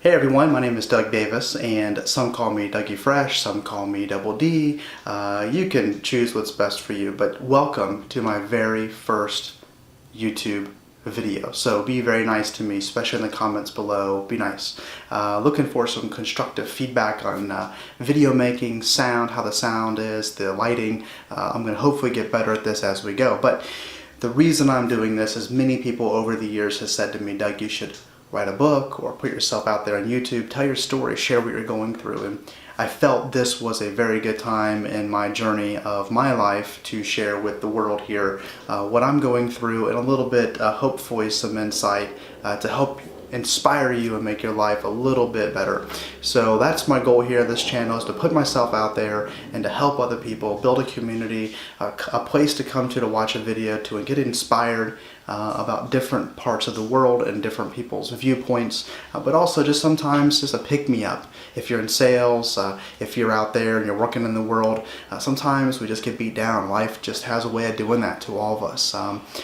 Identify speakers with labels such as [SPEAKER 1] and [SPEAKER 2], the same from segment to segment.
[SPEAKER 1] Hey everyone, my name is Doug Davis, and some call me Dougie Fresh, some call me Double D. You can choose what's best for you, but welcome to my very first YouTube video. So be very nice to me, especially in the comments below. Be nice. Looking for some constructive feedback on video making, sound, how the sound is, the lighting. I'm going to hopefully get better at this as we go. But the reason I'm doing this is many people over the years have said to me, Doug, you should write a book or put yourself out there on YouTube, tell your story, share what you're going through. And I felt this was a very good time in my journey of my life to share with the world here what I'm going through and a little bit, hopefully some insight to help inspire you and make your life a little bit better. So that's my goal here. This channel is to put myself out there and to help other people, build a community, a place to come to watch a video to get inspired about different parts of the world and different people's viewpoints, but also just sometimes just a pick-me-up. If you're in sales, if you're out there and you're working in the world, sometimes we just get beat down. Life just has a way of doing that to all of us.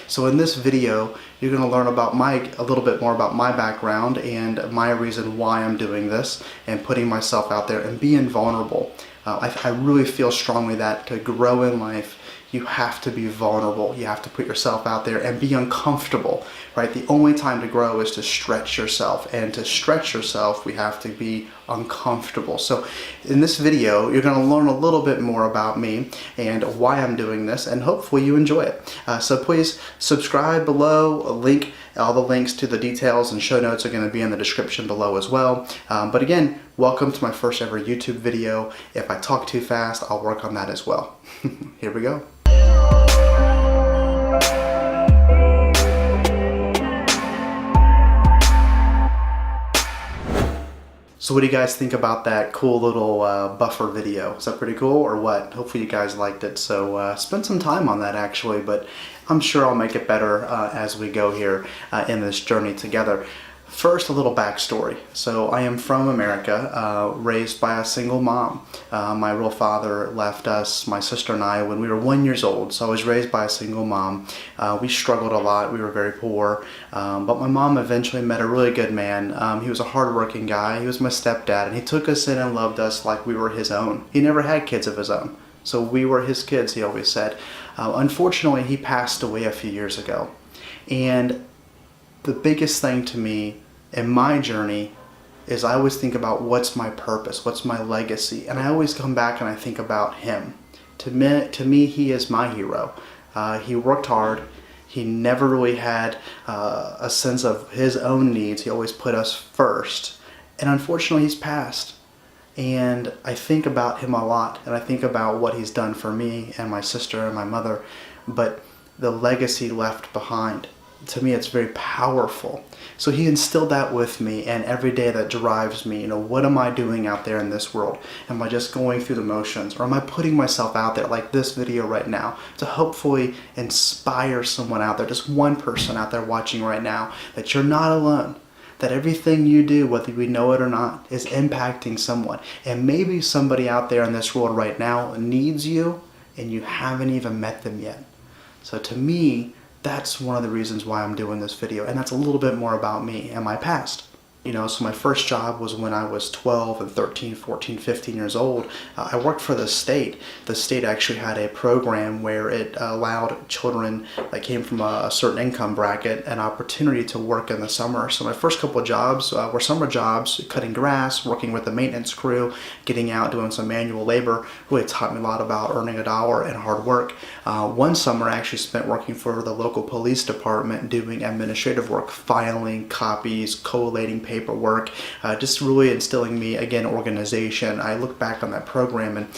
[SPEAKER 1] So in this video, you're going to learn about a little bit more about my background and my reason why I'm doing this and putting myself out there and being vulnerable. I really feel strongly that to grow in life, you have to be vulnerable. You have to put yourself out there and be uncomfortable, right? The only time to grow is to stretch yourself, and to stretch yourself, we have to be uncomfortable. So in this video, you're going to learn a little bit more about me and why I'm doing this, and hopefully you enjoy it. So please subscribe below. All the links to the details and show notes are going to be in the description below as well. But again, welcome to my first ever YouTube video. If I talk too fast, I'll work on that as well. Here we go. So what do you guys think about that cool little buffer video? Is that pretty cool or what? Hopefully you guys liked it. So spend some time on that actually, but I'm sure I'll make it better as we go here in this journey together. First, a little backstory. So I am from America, raised by a single mom. My real father left us, my sister and I, when we were 1 year old. So I was raised by a single mom. We struggled a lot. We were very poor. But my mom eventually met a really good man. He was a hardworking guy. He was my stepdad, and he took us in and loved us like we were his own. He never had kids of his own. So we were his kids, he always said. Unfortunately, he passed away a few years ago. And the biggest thing to me in my journey is I always think about what's my purpose, what's my legacy, and I always come back and I think about him. To me, he is my hero. He worked hard. He never really had a sense of his own needs. He always put us first. And unfortunately, he's passed. And I think about him a lot, and I think about what he's done for me and my sister and my mother, but the legacy left behind, to me, it's very powerful. So he instilled that with me, and every day that drives me, what am I doing out there in this world? Am I just going through the motions, or am I putting myself out there like this video right now to hopefully inspire someone out there, just one person out there watching right now, that you're not alone, that everything you do, whether we know it or not, is impacting someone. And maybe somebody out there in this world right now needs you, and you haven't even met them yet. So to me, that's one of the reasons why I'm doing this video, and that's a little bit more about me and my past. So my first job was when I was 12 and 13, 14, 15 years old. I worked for the state. The state actually had a program where it allowed children that came from a certain income bracket an opportunity to work in the summer. So my first couple of jobs were summer jobs, cutting grass, working with the maintenance crew, getting out, doing some manual labor. Really taught me a lot about earning a dollar and hard work. One summer I actually spent working for the local police department doing administrative work, filing copies, collating paperwork, just really instilling me, again, organization. I look back on that program, and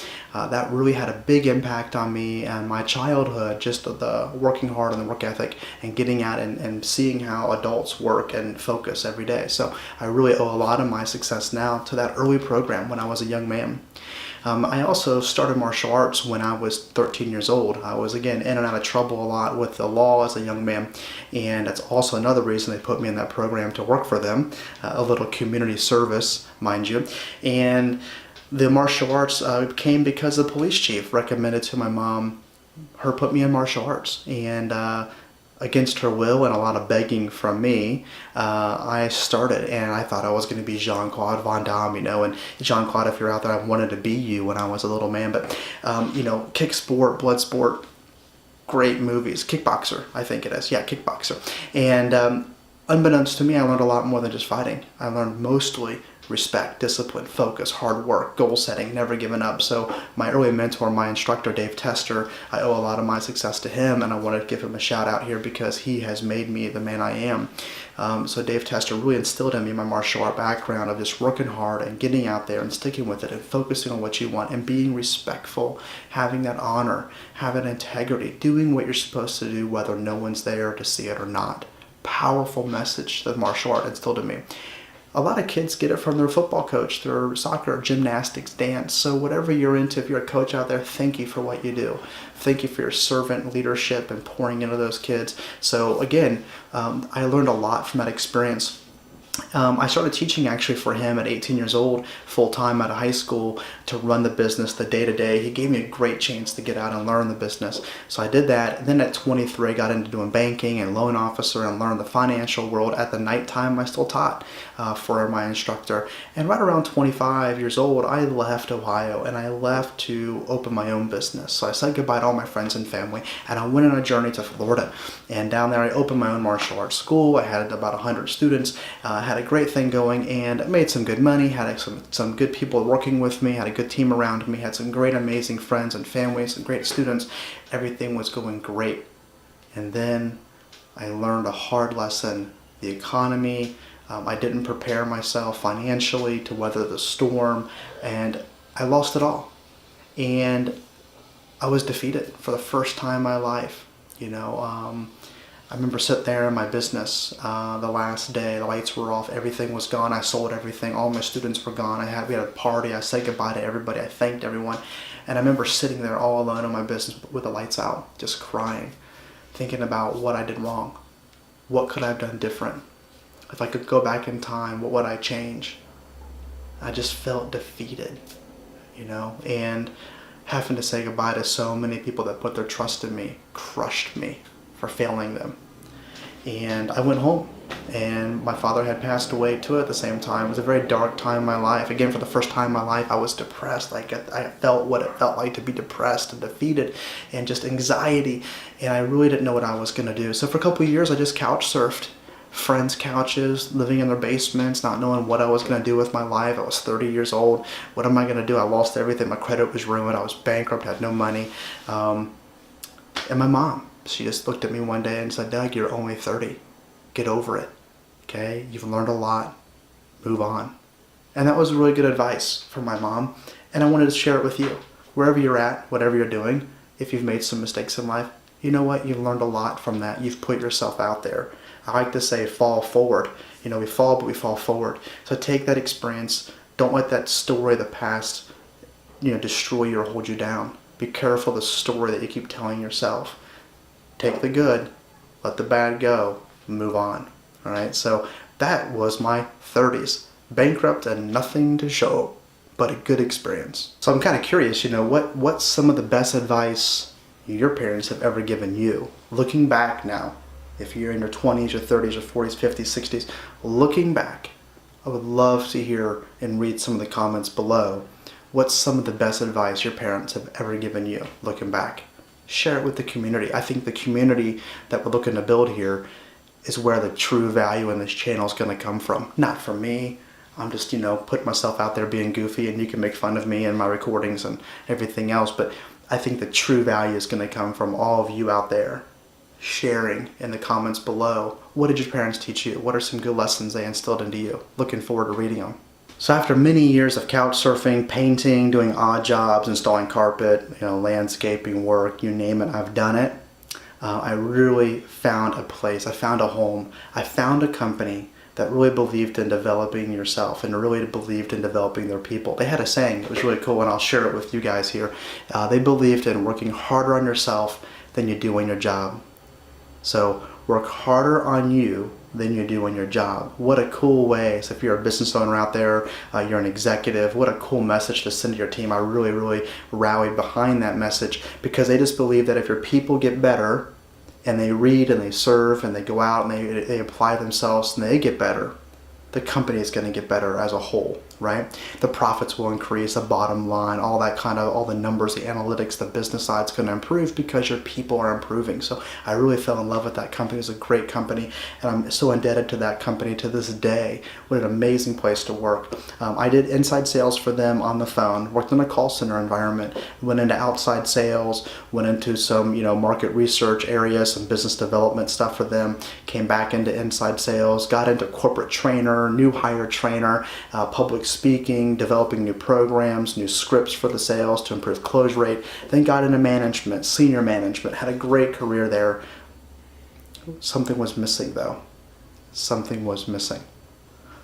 [SPEAKER 1] that really had a big impact on me and my childhood, just the working hard and the work ethic and getting out and seeing how adults work and focus every day. So I really owe a lot of my success now to that early program when I was a young man. I also started martial arts when I was 13 years old. I was, again, in and out of trouble a lot with the law as a young man, and that's also another reason they put me in that program to work for them, a little community service, mind you. And the martial arts came because the police chief recommended to my mom, her put me in martial arts, and against her will and a lot of begging from me, I started, and I thought I was going to be Jean-Claude Van Damme, you know, and Jean-Claude, if you're out there, I wanted to be you when I was a little man, but, you know, kick sport, blood sport, great movies. Kickboxer, I think it is. Yeah, Kickboxer. And unbeknownst to me, I learned a lot more than just fighting. I learned mostly respect, discipline, focus, hard work, goal setting, never giving up. So my early mentor, my instructor, Dave Tester, I owe a lot of my success to him, and I wanted to give him a shout out here because he has made me the man I am. So Dave Tester really instilled in me my martial art background of just working hard and getting out there and sticking with it and focusing on what you want and being respectful, having that honor, having integrity, doing what you're supposed to do whether no one's there to see it or not. Powerful message that martial art instilled in me. A lot of kids get it from their football coach, their soccer, gymnastics, dance. So whatever you're into, if you're a coach out there, thank you for what you do. Thank you for your servant leadership and pouring into those kids. So again, I learned a lot from that experience. I started teaching actually for him at 18 years old, full-time out of high school, to run the business, the day-to-day. He gave me a great chance to get out and learn the business. So I did that. And then at 23, I got into doing banking and loan officer and learned the financial world. At the nighttime, I still taught for my instructor. And right around 25 years old, I left Ohio and I left to open my own business. So I said goodbye to all my friends and family, and I went on a journey to Florida. And down there, I opened my own martial arts school. I had about 100 students. Had a great thing going and made some good money, had some good people working with me, had a good team around me, had some great amazing friends and families and great students. Everything was going great. And then I learned a hard lesson. The economy, I didn't prepare myself financially to weather the storm, and I lost it all. And I was defeated for the first time in my life. You know, I remember sitting there in my business the last day, the lights were off, everything was gone, I sold everything, all my students were gone, we had a party, I said goodbye to everybody, I thanked everyone, and I remember sitting there all alone in my business with the lights out, just crying, thinking about what I did wrong, what could I have done different, if I could go back in time, what would I change? I just felt defeated, you know, and having to say goodbye to so many people that put their trust in me crushed me for failing them. And I went home, and my father had passed away too at the same time. It was a very dark time in my life. Again, for the first time in my life, I was depressed. Like I felt what it felt like to be depressed and defeated and just anxiety, and I really didn't know what I was gonna do. So for a couple of years, I just couch surfed friends' couches, living in their basements, not knowing what I was going to do with my life. I was 30 years old. What am I going to do? I lost everything. My credit was ruined. I was bankrupt, had no money. And my mom, she just looked at me one day and said, "Doug, you're only 30. Get over it. Okay? You've learned a lot. Move on." And that was really good advice from my mom. And I wanted to share it with you. Wherever you're at, whatever you're doing, if you've made some mistakes in life, you know what? You've learned a lot from that. You've put yourself out there. I like to say fall forward. You know, we fall, but we fall forward. So take that experience. Don't let that story of the past, you know, destroy you or hold you down. Be careful of the story that you keep telling yourself. Take the good, let the bad go, move on. All right, so that was my 30s. Bankrupt and nothing to show, but a good experience. So I'm kind of curious, you know, what's some of the best advice your parents have ever given you? Looking back now, if you're in your 20s or 30s or 40s, 50s, 60s, looking back, I would love to hear and read some of the comments below. What's some of the best advice your parents have ever given you looking back? Share it with the community. I think the community that we're looking to build here is where the true value in this channel is going to come from. Not from me. I'm just, you know, putting myself out there being goofy, and you can make fun of me and my recordings and everything else, but I think the true value is going to come from all of you out there sharing in the comments below. What did your parents teach you? What are some good lessons they instilled into you? Looking forward to reading them. So after many years of couch surfing, painting, doing odd jobs, installing carpet, you know, landscaping work, you name it, I've done it. I really found a place. I found a home. I found a company that really believed in developing yourself and really believed in developing their people. They had a saying, it was really cool, and I'll share it with you guys here. They believed in working harder on yourself than you do on your job. So work harder on you than you do on your job. What a cool way. So if you're a business owner out there, you're an executive, what a cool message to send to your team. I really rallied behind that message because they just believe that if your people get better and they read and they serve and they go out and they apply themselves and they get better, the company is going to get better as a whole, right? The profits will increase, the bottom line, all that kind of, all the numbers, the analytics, the business side's going to improve because your people are improving. So I really fell in love with that company. It's a great company, and I'm so indebted to that company to this day. What an amazing place to work. I did inside sales for them on the phone, worked in a call center environment, went into outside sales, went into some, market research areas, some business development stuff for them, came back into inside sales, got into corporate trainer, new hire trainer, public speaking, developing new programs, new scripts for the sales to improve close rate, then got into management, senior management, had a great career there. Something was missing though. Something was missing.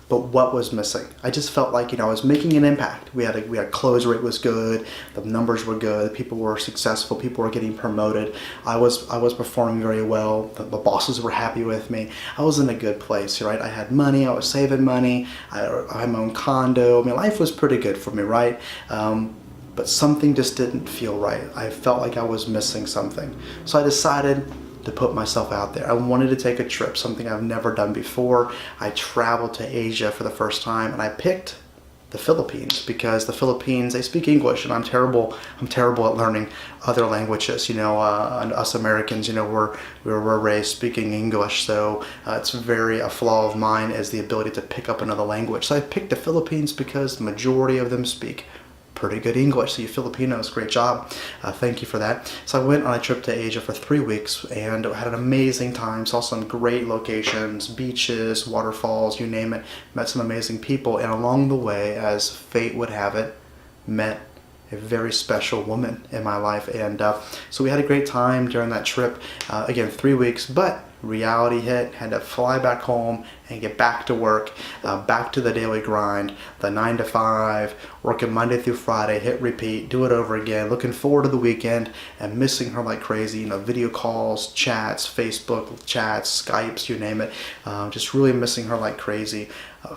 [SPEAKER 1] But what was missing? I just felt like, I was making an impact. We had close rate was good, the numbers were good, people were successful, people were getting promoted. I was performing very well. The bosses were happy with me. I was in a good place, right? I had money, I was saving money, I had my own condo. Life was pretty good for me, right? But something just didn't feel right. I felt like I was missing something. So I decided to put myself out there. I wanted to take a trip, something I've never done before. I traveled to Asia for the first time, and I picked the Philippines because the Philippines, they speak English, and I'm terrible at learning other languages. And us Americans, we were raised speaking English, so it's a flaw of mine is the ability to pick up another language. So I picked the Philippines because the majority of them speak pretty good English. So you Filipinos, great job. Thank you for that. So I went on a trip to Asia for 3 weeks and had an amazing time. Saw some great locations, beaches, waterfalls, you name it. Met some amazing people, and along the way, as fate would have it, met a very special woman in my life. And so we had a great time during that trip. Again, 3 weeks, but reality hit, had to fly back home and get back to work, back to the daily grind, the 9 to 5, working Monday through Friday, hit repeat, do it over again, looking forward to the weekend and missing her like crazy, video calls, chats, Facebook chats, Skypes, you name it, just really missing her like crazy.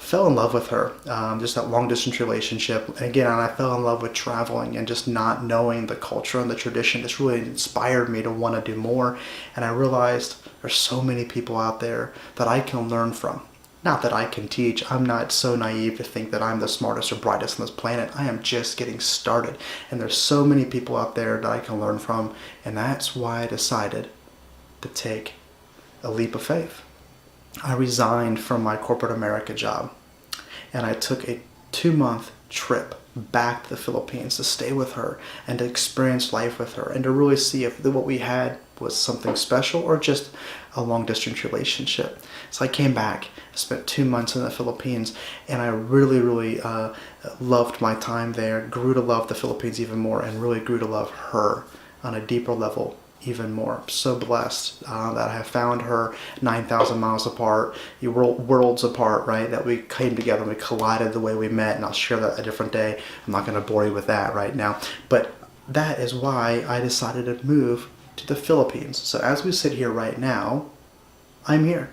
[SPEAKER 1] Fell in love with her, just that long distance relationship. And again, I fell in love with traveling and just not knowing the culture and the tradition. This really inspired me to want to do more. And I realized there's so many people out there that I can learn from. Not that I can teach. I'm not so naive to think that I'm the smartest or brightest on this planet. I am just getting started. And there's so many people out there that I can learn from. And that's why I decided to take a leap of faith. I resigned from my corporate America job, and I took a 2-month trip back to the Philippines to stay with her and to experience life with her and to really see if what we had was something special or just a long distance relationship. So I came back, spent 2 months in the Philippines, and I really, really loved my time there, grew to love the Philippines even more, and really grew to love her on a deeper level even more. I'm so blessed that I have found her 9,000 miles apart, worlds apart, right? That we came together and we collided the way we met, and I'll share that a different day. I'm not going to bore you with that right now. But that is why I decided to move to the Philippines. So as we sit here right now, I'm here.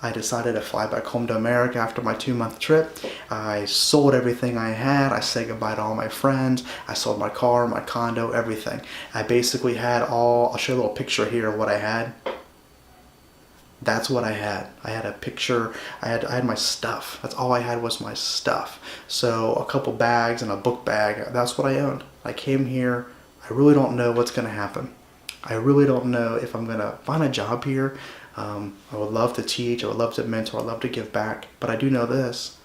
[SPEAKER 1] I decided to fly back home to America after my 2-month trip. I sold everything I had. I said goodbye to all my friends. I sold my car, my condo, everything. I basically had I'll show you a little picture here of what I had. That's what I had. I had a picture. I had my stuff. That's all I had was my stuff. So a couple bags and a book bag. That's what I owned. I came here. I really don't know what's going to happen. I really don't know if I'm going to find a job here. I would love to teach, I would love to mentor, I'd love to give back, but I do know this,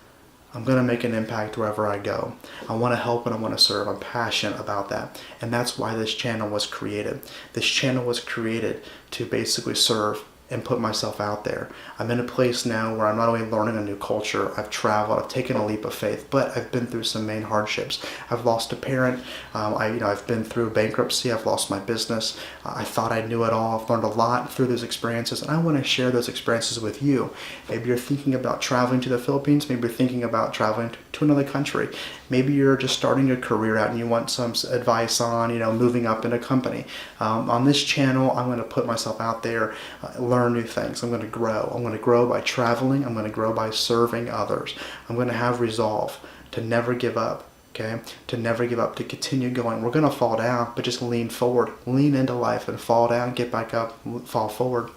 [SPEAKER 1] I'm going to make an impact wherever I go. I want to help and I want to serve. I'm passionate about that, and that's why this channel was created. This channel was created to basically serve and put myself out there. I'm in a place now where I'm not only learning a new culture, I've traveled, I've taken a leap of faith, but I've been through some main hardships. I've lost a parent, I've been through bankruptcy, I've lost my business. I thought I knew it all. I've learned a lot through those experiences, and I want to share those experiences with you. Maybe you're thinking about traveling to the Philippines, maybe you're thinking about traveling to another country. Maybe you're just starting your career out and you want some advice on, moving up in a company. On this channel, I'm going to put myself out there, learn new things. I'm going to grow. I'm going to grow by traveling. I'm going to grow by serving others. I'm going to have resolve to never give up, okay? To never give up, to continue going. We're gonna fall down, but just lean forward, lean into life and fall down, get back up, fall forward.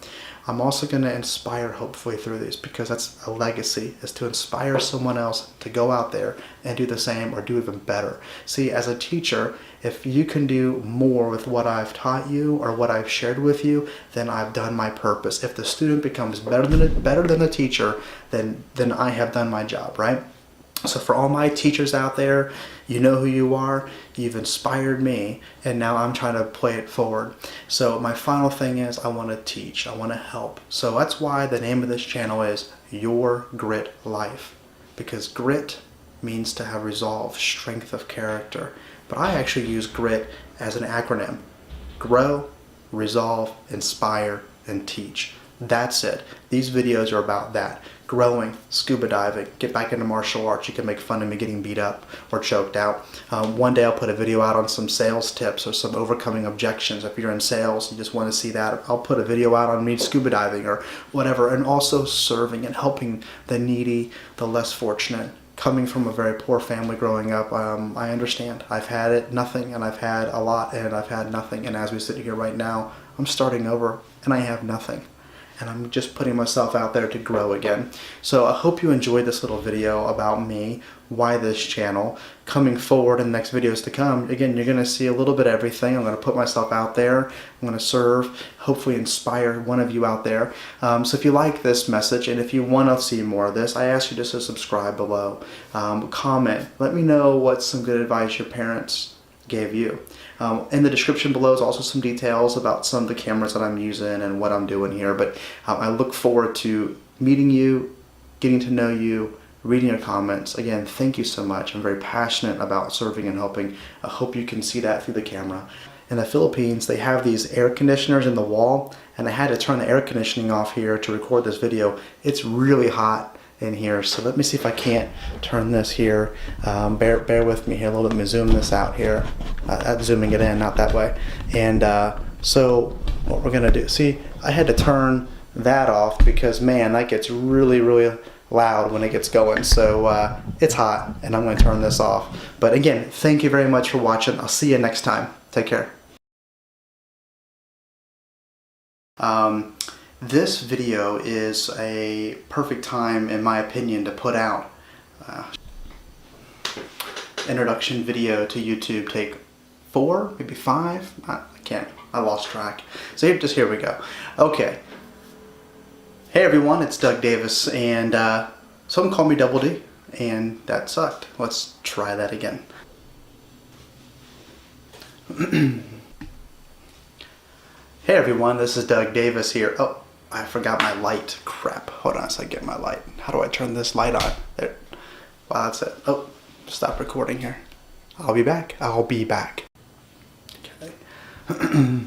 [SPEAKER 1] I'm also gonna inspire hopefully through these, because that's a legacy, is to inspire someone else to go out there and do the same or do even better. See, as a teacher, if you can do more with what I've taught you or what I've shared with you, then I've done my purpose. If the student becomes better than the teacher, then I have done my job, right? So for all my teachers out there, you know who you are, you've inspired me, and now I'm trying to play it forward. So my final thing is, I want to teach, I want to help. So that's why the name of this channel is Your Grit Life, because grit means to have resolve, strength of character. But I actually use grit as an acronym: grow, resolve, inspire, and teach. That's it. These videos are about that. Growing, scuba diving, get back into martial arts. You can make fun of me getting beat up or choked out. One day I'll put a video out on some sales tips or some overcoming objections. If you're in sales, you just want to see that, I'll put a video out on me scuba diving or whatever. And also serving and helping the needy, the less fortunate. Coming from a very poor family growing up, I understand. I've had it, nothing, and I've had a lot, and I've had nothing. And as we sit here right now, I'm starting over, and I have nothing. And I'm just putting myself out there to grow again. So I hope you enjoyed this little video about me, why this channel. Coming forward in the next videos to come, again, you're gonna see a little bit of everything. I'm gonna put myself out there. I'm gonna serve, hopefully inspire one of you out there. So if you like this message and if you wanna see more of this, I ask you just to subscribe below. Comment, let me know what's some good advice your parents gave you. In the description below is also some details about some of the cameras that I'm using and what I'm doing here, but I look forward to meeting you, getting to know you, reading your comments. Again, thank you so much. I'm very passionate about serving and helping. I hope you can see that through the camera. In the Philippines, they have these air conditioners in the wall, and I had to turn the air conditioning off here to record this video. It's really hot in here, so let me see if I can't turn this here. Bear with me here a little bit. Let me zoom this out here. I'm zooming it in, not that way. And so what we're gonna do, see, I had to turn that off because, man, that gets really, really loud when it gets going. So it's hot, and I'm gonna turn this off. But again, thank you very much for watching. I'll see you next time. Take care. This video is a perfect time, in my opinion, to put out introduction video to YouTube. Take 4, maybe 5. I can't. I lost track. So here we go. Okay. Hey everyone, it's Doug Davis, and someone called me Double D, and that sucked. Let's try that again. Hey everyone, this is Doug Davis here. Oh, I forgot my light. Crap. Hold on so I get my light. How do I turn this light on? There. Wow, that's it. Oh, stop recording here. I'll be back. I'll be back. Okay.